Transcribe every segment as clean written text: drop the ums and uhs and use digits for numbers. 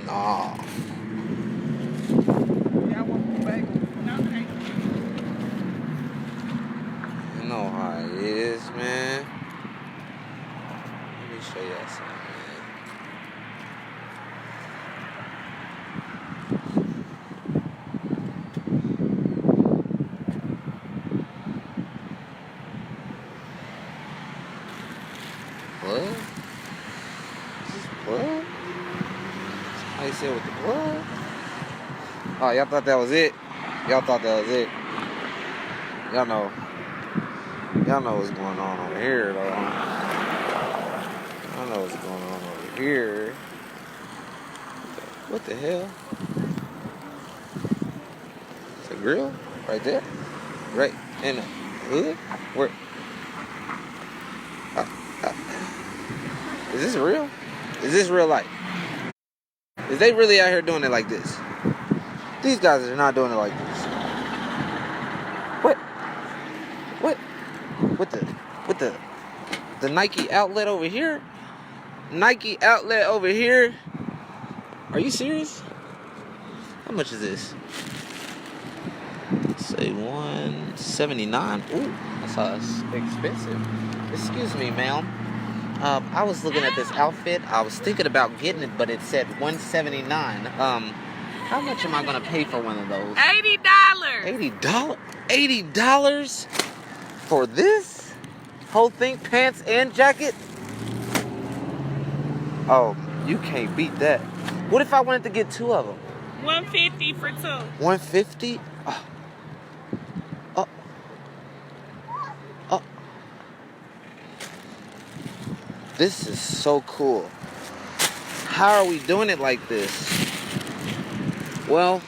Oh. Yeah, I want the bagel. No, thank you. You know how it is, man. Let me show y'all something, man. Blood? Is this blood? How you say with the blood? Oh, y'all thought that was it? Y'all thought that was it? Y'all know what's going on over here, though. I know what's going on over here. What the hell? It's a grill right there, right in the hood. Where? Is this real? Is this real life? Is they really out here doing it like this? These guys are not doing it like this. What? What? With the Nike outlet over here? Nike outlet over here? Are you serious? How much is this? Say $179. Ooh, that's expensive. Excuse me, ma'am. I was looking at this outfit. I was thinking about getting it, but it said $179. How much am I gonna pay for one of those? $80. $80? $80 for this whole thing, pants and jacket? Oh, you can't beat that. What if I wanted to get two of them? $150 for two. $150? Oh. This is so cool. How are we doing it like this? Well,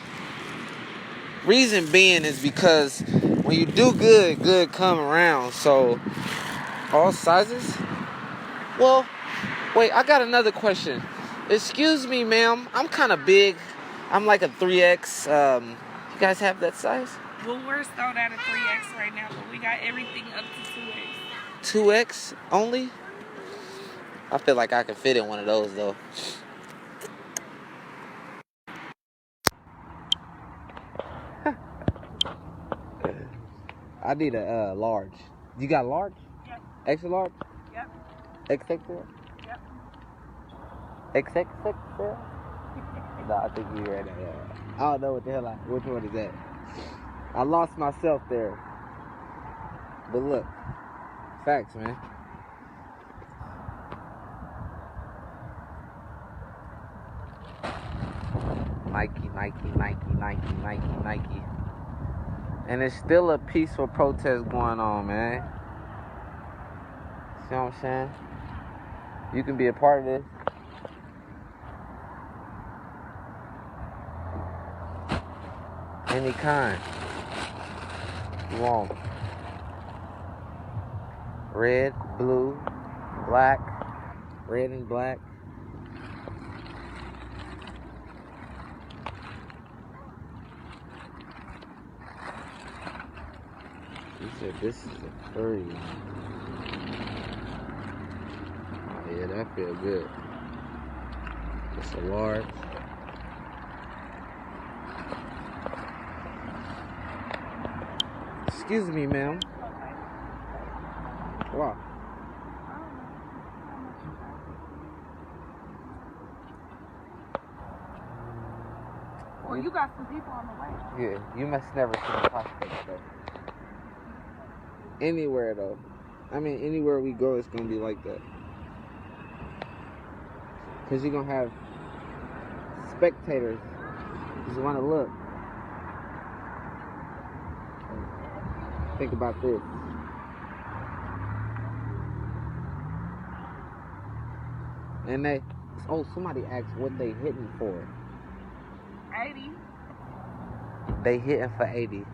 reason being is because when you do good come around. So, all sizes? Well, wait, I got another question. Excuse me, ma'am. I'm kind of big. I'm like a 3X. You guys have that size? Well, we're sold out of 3X right now, but we got everything up to 2X. 2X only? I feel like I could fit in one of those, though. I need a large. You got large? Yep. Extra large? Yep. XXL? Yep. XXXL? No, I think you're right now. I don't know what the hell which one is that. I lost myself there. But look. Facts, man. Nike. And it's still a peaceful protest going on, man. See what I'm saying? You can be a part of this. Any kind. You want. Red, blue, black. Red and black. You said this is a furry one. Oh yeah, that feel good. It's a large. Excuse me, ma'am. Wow. Well, you got some people on the way. Yeah, you must never see the prospects though. Anywhere though. I mean, anywhere we go, it's gonna be like that. Cause you're gonna have spectators just wanna look. Think about this. And somebody asked what they hitting for. 80. They hitting for 80.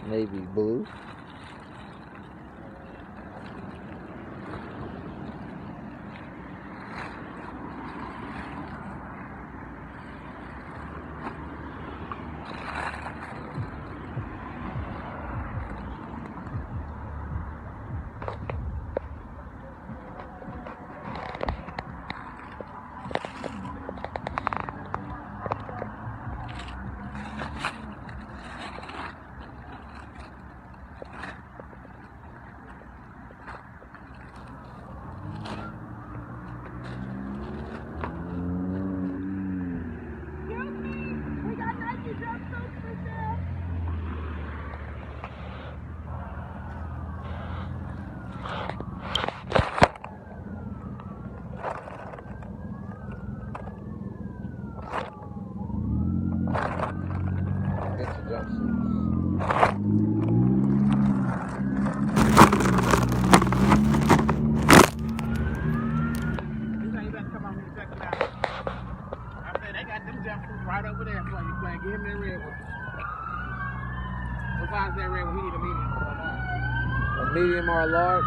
Navy blue. right over there. So you plan, give him that red one. What size is that red one? He need a medium or a large. A medium or a large?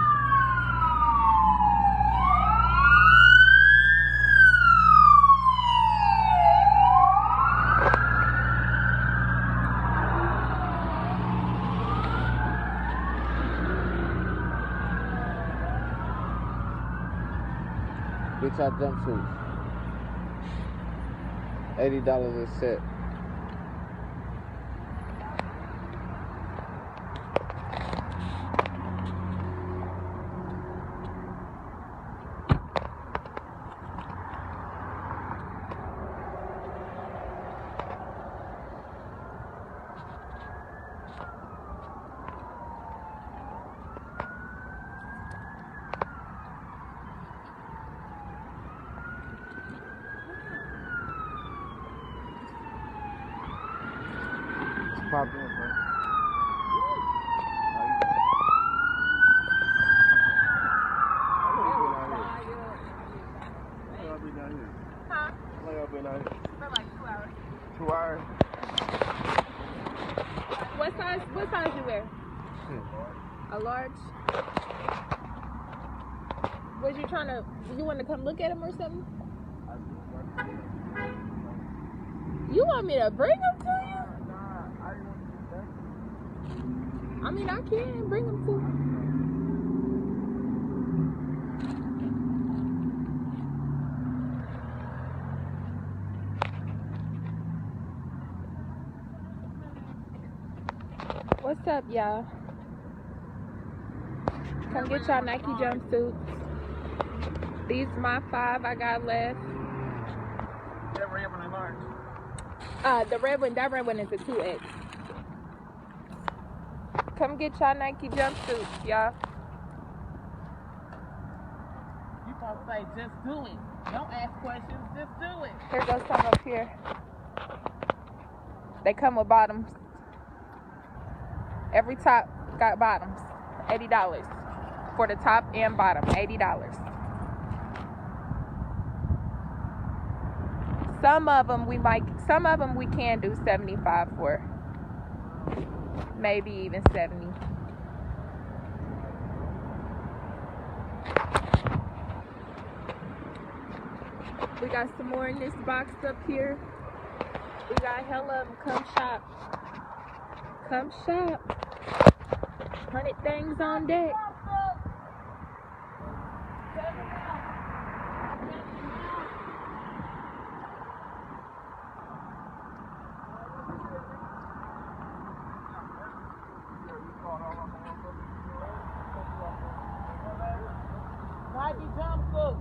Get y'all jumpsuits. $80 a set. Pop in, bro. Huh? How long y'all been out here? For like 2 hours. 2 hours? What size you wear? A large? Was you trying to, you want to come look at him or something? You want me to bring him to you? Nah, I didn't want to do that. I mean, I can bring him to you. What's up, y'all? Come get y'all Nike jumpsuits. These my 5 I got left. That red one and large. The red one, that red one is a 2X. Come get y'all Nike jumpsuits, y'all. You supposed to say, just do it. Don't ask questions, just do it. Here goes some up here. They come with bottoms. Every top got bottoms. $80 for the top and bottom. $80. Some of them we can do 75 for. Maybe even 70. We got some more in this box up here. We got hella of them. Come shop. Come shop. 100 things on deck. Nike jumpsuit.